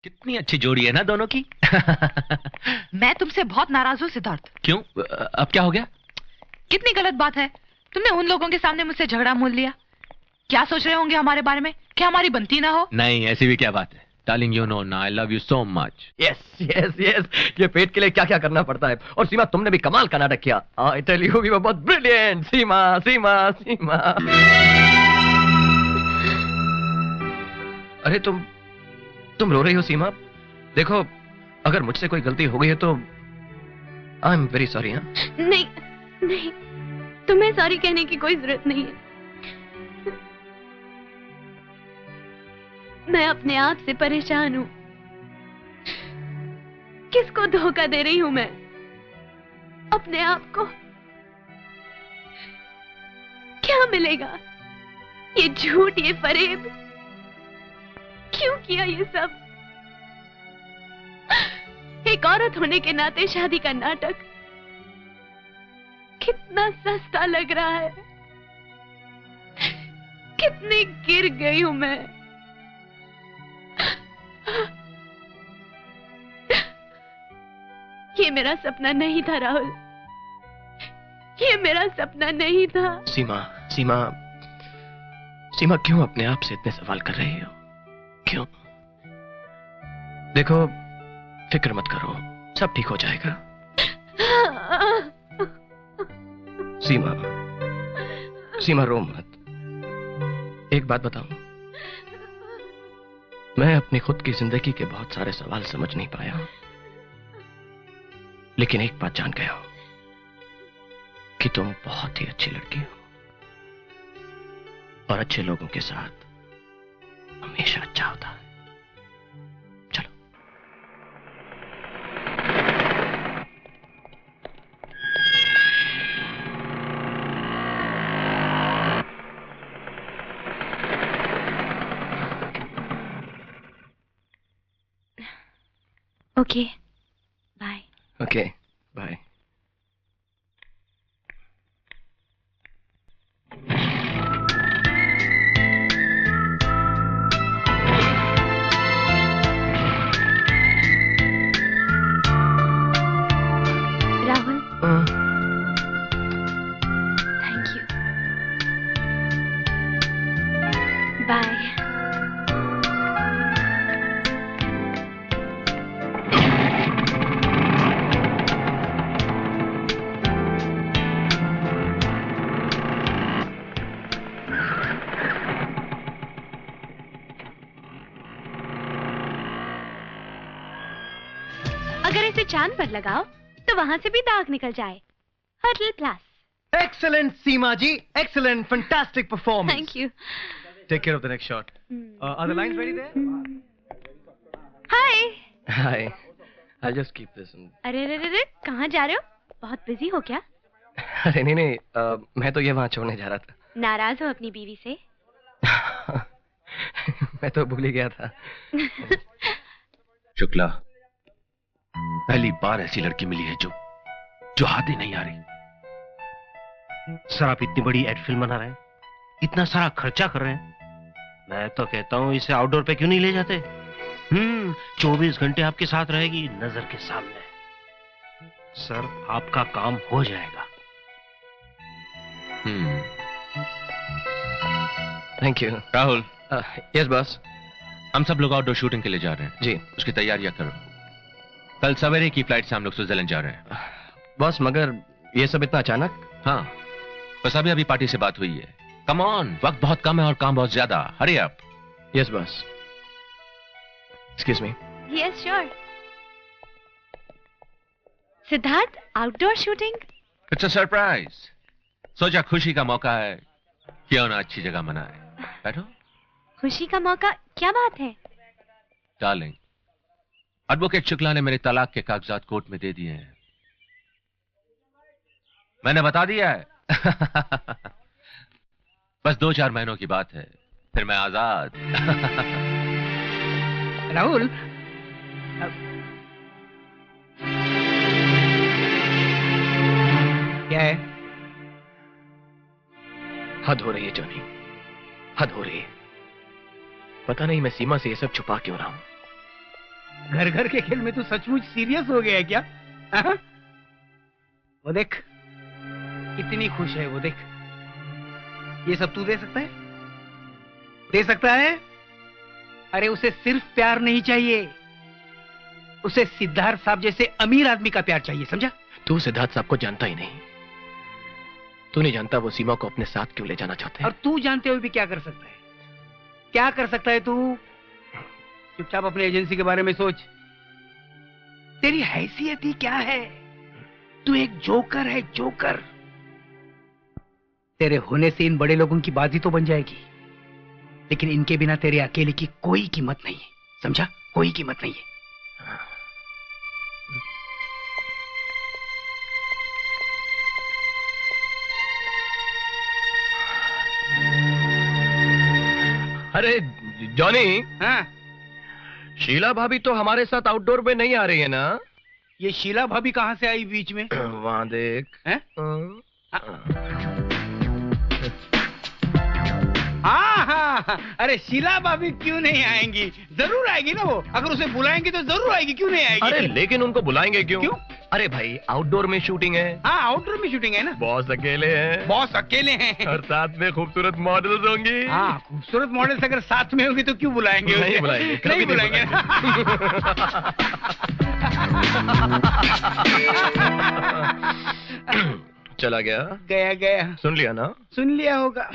कितनी अच्छी जोड़ी है ना दोनों की। मैं तुमसे बहुत नाराज हूँ सिद्धार्थ। क्यों? अब क्या हो गया? कितनी गलत बात है, तुमने उन लोगों के सामने मुझसे झगड़ा मोल लिया। क्या सोच रहे होंगे हमारे बारे में, क्या हमारी बनती ना हो? नहीं, ऐसी भी क्या बात है। डार्लिंग, यू नो ना, I love you so much. Yes yes yes, ये पेट के लिए क्या क्या करना पड़ता है। और सीमा, तुमने भी कमाल का नाटक किया। I tell you, we were बहुत ब्रिलियंट। सीमा सीमा सीमा। अरे तुम रो रही हो सीमा? देखो, अगर मुझसे कोई गलती हो गई है तो आई एम वेरी सॉरी। हाँ, नहीं नहीं, तुम्हें सॉरी कहने की कोई जरूरत नहीं है। मैं अपने आप से परेशान हूं। किसको धोखा दे रही हूं मैं? अपने आप को। क्या मिलेगा? ये झूठ, ये फरेब। क्यों किया ये सब? एक औरत होने के नाते शादी का नाटक कितना सस्ता लग रहा है। कितनी गिर गई हूं मैं। ये मेरा सपना नहीं था राहुल, ये मेरा सपना नहीं था। सीमा सीमा सीमा, क्यों अपने आप से इतने सवाल कर रही हो? क्यों? देखो, फिक्र मत करो, सब ठीक हो जाएगा। सीमा सीमा, रो मत। एक बात बताऊं, मैं अपनी खुद की जिंदगी के बहुत सारे सवाल समझ नहीं पाया, लेकिन एक बात जान गया हूं कि तुम बहुत ही अच्छी लड़की हो और अच्छे लोगों के साथ हमेशा अच्छा होता है। चलो। Okay, bye. Okay, bye. Rahul, thank you. Bye. अगर इसे चांद पर लगाओ तो वहां से भी दाग निकल जाए। Hurtle plus. Excellent, Seema ji. Excellent, fantastic performance. Thank you. Take care of the next shot. Are the lines ready there? Hi. Hi, I'll just keep this. अरे रे रे रे, कहाँ जा रहे हो? बहुत बिजी हो क्या? अरे नहीं नहीं, मैं तो ये वहां छोड़ने जा रहा था। नाराज हो अपनी बीवी से? मैं तो भूल ही गया था। शुक्ला, पहली बार ऐसी लड़की मिली है जो हाथ ही नहीं आ रही। सर, आप इतनी बड़ी एड फिल्म बना रहे हैं, इतना सारा खर्चा कर रहे हैं, मैं तो कहता हूँ इसे आउटडोर पे क्यों नहीं ले जाते? 24 घंटे आपके साथ रहेगी, नजर के सामने। सर, आपका काम हो जाएगा। Thank you. Rahul. Yes boss. हम सब लोग आउटडोर शूटिंग के लिए जा रहे हैं। जी। उसकी तैयारियां करो। कल सवेरे की फ्लाइट से हम लोग स्विट्जरलैंड जा रहे हैं। बॉस, मगर ये सब इतना अचानक? हाँ, बस अभी पार्टी से बात हुई है। कम ऑन, वक्त बहुत कम है और काम बहुत ज्यादा। Hurry up. Yes boss. Excuse me. Yes sure. Siddharth, outdoor shooting? It's a surprise. सोचा खुशी का मौका है, क्यों ना अच्छी जगह मनाए। बैठो। खुशी का मौका? क्या बात है? डार्लिंग, एडवोकेट शुक्ला ने मेरे तलाक के कागजात कोर्ट में दे दिए हैं। मैंने बता दिया है। बस 2-4 महीनों की बात है, फिर मैं आजाद। राहुल, क्या है? हद हो रही है जॉनी, हद हो रही है। पता नहीं मैं सीमा से ये सब छुपा क्यों रहा हूं। घर घर के खेल में तू सचमुच सीरियस हो गया है क्या? हाँ? वो देख कितनी खुश है, वो देख। ये सब तू दे सकता है? दे सकता है? अरे उसे सिर्फ प्यार नहीं चाहिए, उसे सिद्धार्थ साहब जैसे अमीर आदमी का प्यार चाहिए, समझा? तू सिद्धार्थ साहब को जानता ही नहीं। तू नहीं जानता वो सीमा को अपने साथ क्यों ले जाना चाहते हैं। और तू जानते हुए भी क्या कर सकता है? क्या कर सकता है तू? चुपचाप अपने एजेंसी के बारे में सोच। तेरी हैसियत ही क्या है? तू एक जोकर है, जोकर। तेरे होने से इन बड़े लोगों की बाजी तो बन जाएगी, लेकिन इनके बिना तेरे अकेले की कोई कीमत नहीं है, समझा? कोई कीमत नहीं है। अरे जॉनी, हाँ? शीला भाभी तो हमारे साथ आउटडोर में नहीं आ रही है ना? ये शीला भाभी कहाँ से आई बीच में? वहां देख। हैं? हाँ हाँ, अरे शीला भाभी क्यों नहीं आएंगी? जरूर आएगी ना वो। अगर उसे बुलाएंगे तो जरूर आएगी, क्यों नहीं आएगी? अरे लेकिन उनको बुलाएंगे क्यों? क्यों? अरे भाई आउटडोर में शूटिंग है। हाँ, आउटडोर में शूटिंग है ना। बॉस अकेले हैं। बॉस अकेले हैं और साथ में खूबसूरत मॉडल्स होंगी। हाँ, खूबसूरत मॉडल्स अगर साथ में होंगी तो क्यों बुलाएंगे? नहीं बुलाएंगे, कभी नहीं बुलाएंगे। चला गया? गया गया। सुन लिया ना? सुन लिया होगा।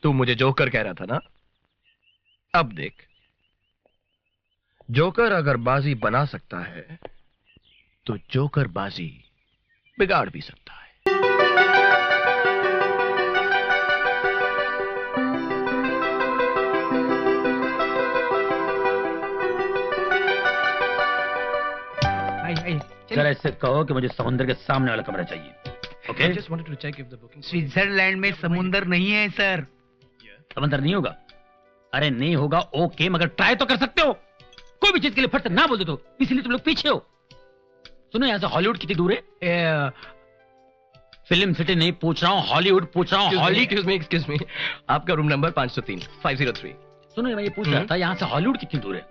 तू मुझे जोकर कह रहा था ना? अब देख, जोकर अगर बाजी बना सकता है तो जोकर बाजी बिगाड़ भी सकता है। जरा इससे कहो कि मुझे समुद्र के सामने वाला कमरा चाहिए। Okay? I just wanted to check if the booking- Switzerland में समुंदर नहीं है सर। समुद्र नहीं होगा? अरे नहीं होगा ओके, मगर ट्राई तो कर सकते हो। कोई भी चीज के लिए फट से ना बोल दो तो इसलिए तुम लोग पीछे हो। सुनो, यहाँ से हॉलीवुड कितनी दूर है? फिल्म सिटी नहीं पूछ रहा हूँ, हॉलीवुड पूछ रहा हूँ। Excuse me. आपका रूम नंबर 503 503। सुनो, मैं ये पूछ रहा था यहाँ से हॉलीवुड कितनी दूर है?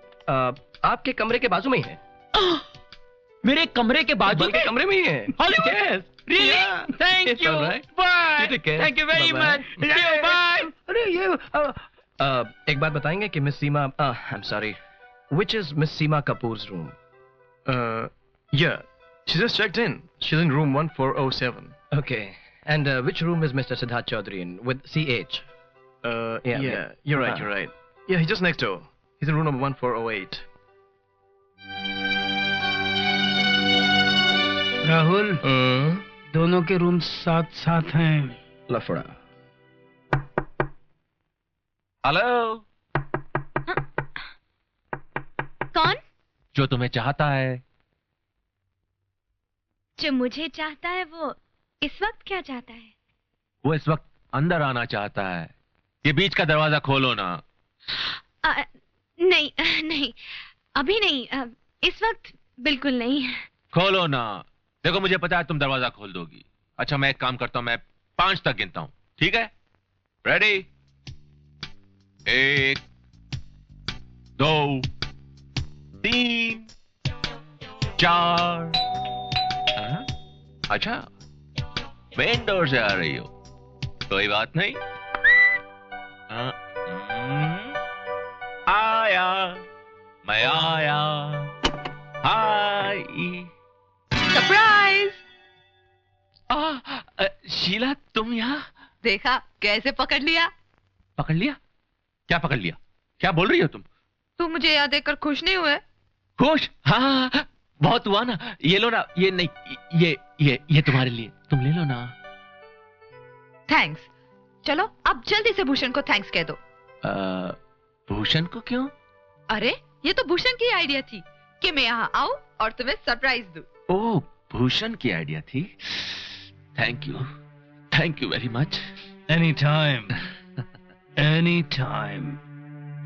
आपके कमरे के बाजू में ही है। मेरे कमरे के बाजू बल्कि कमरे में ही है। Hollywood? Yes. Really? Yeah. Thank It's you. all right. Bye. You take care. Thank you very Bye-bye. much. See you. Bye. अरे ये एक बात बताएंगे कि miss Seema, I am sorry, which is Miss Seema Kapoor's room? Yeah, she just checked in. She's in room 1407. Okay. And which room is Mr. Siddharth Chaudhary in with CH? Yeah, you're right, you're right. Yeah, he's just next door. He's in room number 1408. Rahul, दोनों के room साथ साथ हैं। लफड़ा। Hello. कौन? जो तुम्हें चाहता है। जो मुझे चाहता है वो इस वक्त क्या चाहता है? वो इस वक्त अंदर आना चाहता है। ये बीच का दरवाजा खोलो ना। नहीं नहीं, अभी नहीं, इस वक्त बिल्कुल नहीं। खोलो ना। देखो मुझे पता है तुम दरवाजा खोल दोगी। अच्छा मैं एक काम करता हूं, मैं 5 तक गिनता हूं, ठीक है? रेडी? 1 2 3 4। अच्छा मेन डोर से आ रही हो, कोई बात नहीं। आया, मैं आया। हाय। सरप्राइज! शीला तुम यहाँ? देखा कैसे पकड़ लिया? पकड़ लिया? क्या पकड़ लिया? क्या बोल रही हो तुम? तुम मुझे याद देखकर खुश नहीं हुए? खुश? हाँ, बहुत हुआ ना। ये लो ना। ये नहीं, ये तुम्हारे लिए, तुम ले लो ना। थैंक्स। चलो अब जल्दी से भूषण को थैंक्स कह दो। भूषण को क्यों? अरे ये तो भूषण की आइडिया थी कि मैं यहाँ आऊं और तुम्हें सरप्राइज दूं। ओह, भूषण की आइडिया थी। Thank you very much. Any time.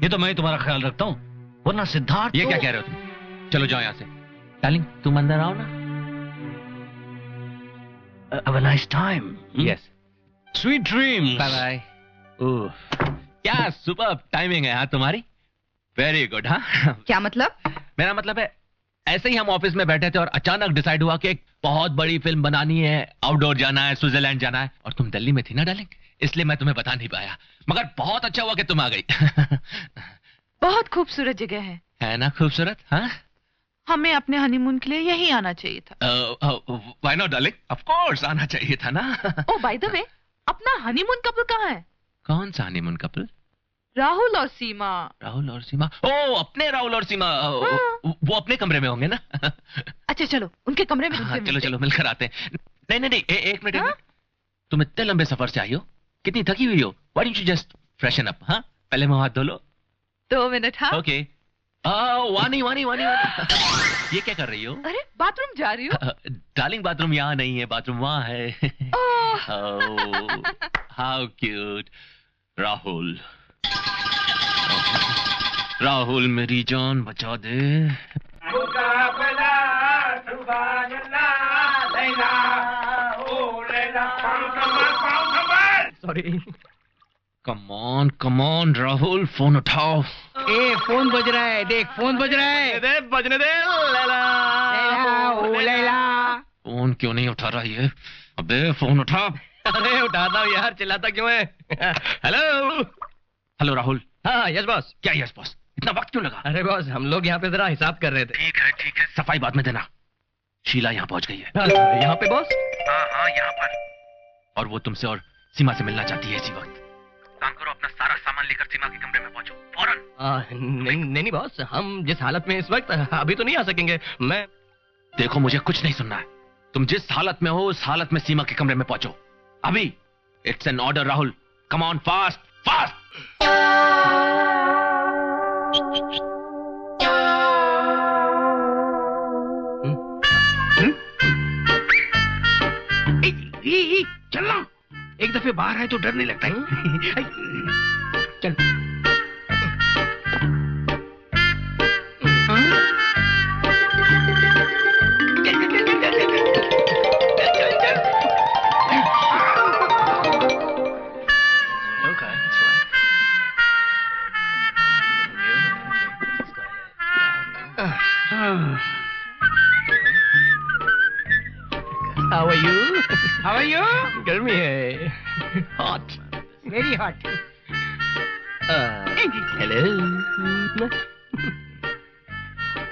ये तो मैं तुम्हारा ख्याल रखता हूँ, वरना सिद्धार्थ। ये क्या कह रहे हो तुम? चलो जाओ यहाँ से। डार्लिंग तुम अंदर आओ ना। Have a nice time. Yes. Sweet dreams. Bye bye. Oh क्या सुपर टाइमिंग है हाँ तुम्हारी। Very good. हाँ क्या मतलब? मेरा मतलब है ऐसे ही हम ऑफिस में बैठे थे और अचानक डिसाइड हुआ कि एक बहुत बड़ी फिल्म बनानी है, आउटडोर जाना है, स्विट्जरलैंड जाना है, और तुम दिल्ली में थी ना डार्लिंग, इसलिए मैं तुम्हें बता नहीं पाया। मगर बहुत अच्छा हुआ कि तुम आ गई। बहुत खूबसूरत जगह है ना खूबसूरत? हाँ, हमें अपने हनीमून के लिए यही आना चाहिए था। Why not darling, of course आना चाहिए था ना। ओ बाय द वे, अपना हनीमून कपल कहाँ है? कौन सा हनीमून कपल? राहुल और सीमा। राहुल और सीमा? ओ अपने राहुल और सीमा, वो अपने कमरे में होंगे ना। अच्छा चलो उनके कमरे में हाँ, चलो चलो मिलकर आते हैं। नहीं, एक मिनट। तुम इतने लंबे सफर से आई हो, कितनी थकी हुई हो? Why don't you just freshen up? हाँ, पहले मुंह हाथ धो लो। 2 मिनट। हाँ ओके। वानी ये क्या कर रही हो? अरे बाथरूम जा रही हो। डार्लिंग बाथरूम यहाँ नहीं है, बाथरूम वहाँ है। How cute. राहुल मेरी जान बचा दे। Sorry. Come on Rahul, phone उठाओ। ए फोन बज रहा है, देख फोन बज रहा है। बजने दे। लैला, ओ लैला। फोन क्यों नहीं उठा रहा ये? अबे फोन उठा। अरे उठाता हूँ यार, चिल्लाता क्यों है? हेलो राहुल। हाँ यस बॉस। क्या यस बॉस, इतना वक्त क्यों लगा? अरे बॉस हम लोग यहाँ पे जरा हिसाब कर रहे थे। ठीक है, सफाई बाद में देना। शीला यहाँ पहुँच गई है। यहाँ पे बॉस? हाँ यहाँ पर। और वो तुमसे और सीमा से मिलना चाहती है इसी वक्त। काम करो, अपना सारा सामान लेकर सीमा के कमरे में पहुंचो फौरन। नहीं बॉस, हम जिस हालत में इस वक्त अभी तो नहीं आ सकेंगे। मैं देखो मुझे कुछ नहीं सुनना है, तुम जिस हालत में हो उस हालत में सीमा के कमरे में पहुंचो अभी। It's an order Rahul, come on fast fast. चल ना, एक दफे बाहर आए तो डर नहीं लगता है। चल। How are you? How are you? गर्मी है। Hot. Very hot. Hello.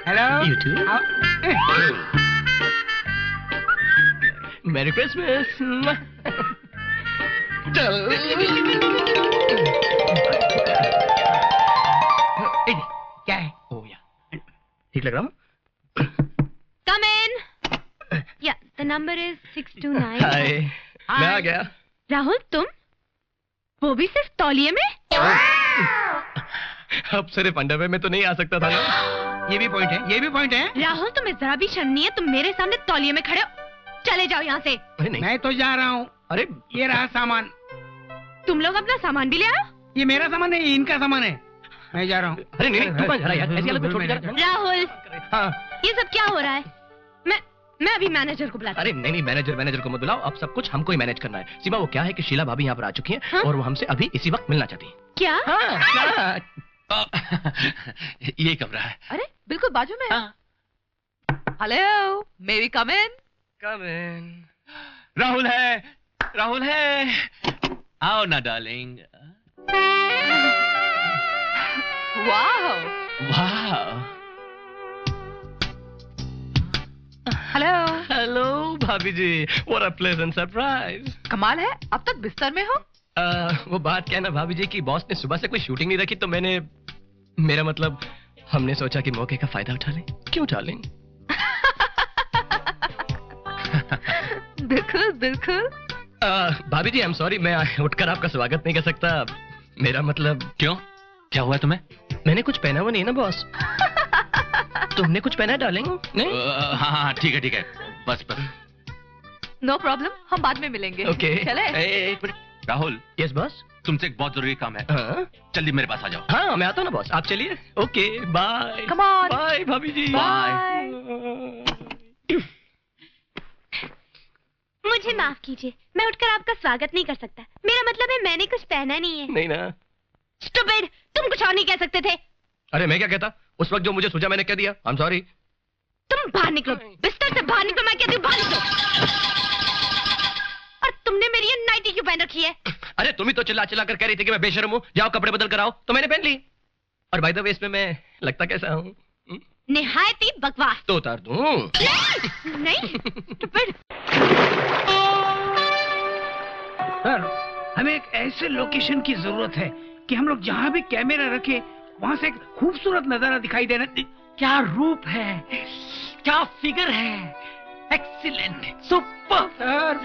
Hello. You too. Merry Christmas. चल। क्या है? ओ या ठीक लग रहा हूँ? Come in. Yeah, the number is 629. हाय, मैं आ गया। राहुल तुम? वो भी सिर्फ तौलिए में? अब सिर्फ अंडरवेयर में तो नहीं आ सकता था ना? ये भी पॉइंट है, ये भी पॉइंट है। राहुल तुम्हें जरा भी शर्म नहीं है? तुम मेरे सामने तौलिए में खड़े हो। चले जाओ यहाँ से। अरे नहीं। मैं तो जा रहा हूँ। अरे ये रहा सामान। तुम लोग अपना सामान भी ले आओ। ये मेरा सामान है, ये इनका सामान है। मैं जा रहा हूँ। अरे नहीं, तू कहाँ जा रहा है यार? ऐसी हालत में छोड़ जा रहा है? राहुल हाँ। ये सब क्या हो रहा है? मैं अभी मैनेजर को बुलाती हूँ। अरे नहीं, मैनेजर को मत बुलाओ, अब सब कुछ हमको ही मैनेज करना है। सीमा वो क्या है कि शीला भाभी यहाँ पर आ चुकी हैं। हाँ? और वो हमसे अभी इसी वक्त मिलना चाहती हैं। क्या? हाँ, ये कमरा है। अरे बिल्कुल बाजू में। Hello, may we come in? Come in. Rahul है, आओ ना डार्लिंग। वाह। हेलो भाभी जी, what a pleasant surprise. कमाल है, अब तक बिस्तर में हो? वो बात क्या है ना भाभी जी की बॉस ने सुबह से कोई शूटिंग नहीं रखी, तो मेरा मतलब हमने सोचा कि मौके का फायदा उठा लें। क्यों उठा लें? बिल्कुल। भाभी जी आई एम सॉरी, मैं उठकर आपका स्वागत नहीं कर सकता। मेरा मतलब क्यों, क्या हुआ तुम्हें? मैंने कुछ पहना हुआ नहीं ना बॉस। तुमने कुछ पहना डालेंगे? नहीं? हाँ ठीक है, बस। नो प्रॉब्लम, हम बाद में मिलेंगे। ओके। चले? एक मिनट राहुल। Yes boss. तुमसे एक बहुत जरूरी काम है। हाँ? जल्दी मेरे पास आ जाओ। हाँ मैं आता हूँ ना बॉस, आप चलिए। Okay bye. Come on. Bye भाभी जी। बाय। मुझे माफ कीजिए, मैं उठकर आपका स्वागत नहीं कर सकता। मेरा मतलब है मैंने कुछ पहना नहीं है। नहीं ना? स्टूपिड, तुम कुछ और नहीं कह सकते थे। अरे मैं क्या कहता, उस वक्त जो मुझे सूझा मैंने कह दिया। I am sorry. तुम बाहर निकलो, बिस्तर से बाहर निकलो, मैं कहती हूँ बाहर निकलो। और तुमने मेरी ये नाइटी क्यों पहन रखी है? अरे तुम ही तो चिल्ला चिल्ला कर कह रही थी कि मैं बेशर्म हूँ, जाओ कपड़े बदल कर आओ, तो मैंने पहन ली। और बाय द वे इसमें मैं लगता कैसा हूँ? निहायत ही बकवास। तो उतार दूं? नहीं stupid। सर, हमें एक ऐसे लोकेशन की जरूरत है कि हम लोग जहाँ भी कैमरा रखे वहाँ से एक खूबसूरत नजारा दिखाई देना। क्या रूप है, क्या फिगर है, excellent, super. Sir,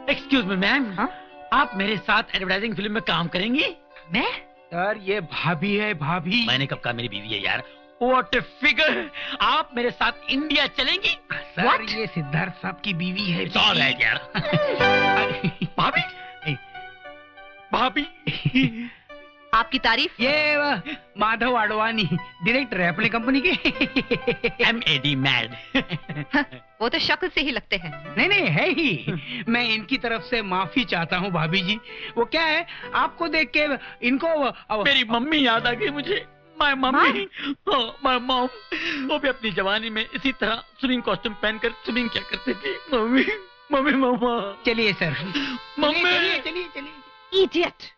excuse me ma'am, आप मेरे साथ एडवर्टाइजिंग फिल्म में काम करेंगी? मैं? सर ये भाभी है, भाभी। मैंने कब कहा मेरी बीवी है यार? What a figure! आप मेरे साथ इंडिया चलेंगी? Sir What? ये सिद्धार्थ साहब की बीवी है। It's all right, यार। भाभी, भाभी। आपकी तारीफ? ये माधव आडवाणी डायरेक्टर है अपनी कंपनी के। MAD mad. वो तो शक्ल से ही लगते हैं। नहीं नहीं है ही। मैं इनकी तरफ से माफी चाहता हूँ भाभी जी। वो क्या है, आपको देख के इनको मेरी मम्मी याद आ गई मुझे। My mummy, my mom. वो भी अपनी जवानी में इसी तरह स्विमिंग कॉस्ट्यूम पहनकर स्विमिंग क्या करते थे। मम्मी, मम्मी, मम्मा। चलिए सर, मम्मी। चलिए चलिए चलिए। इडियट।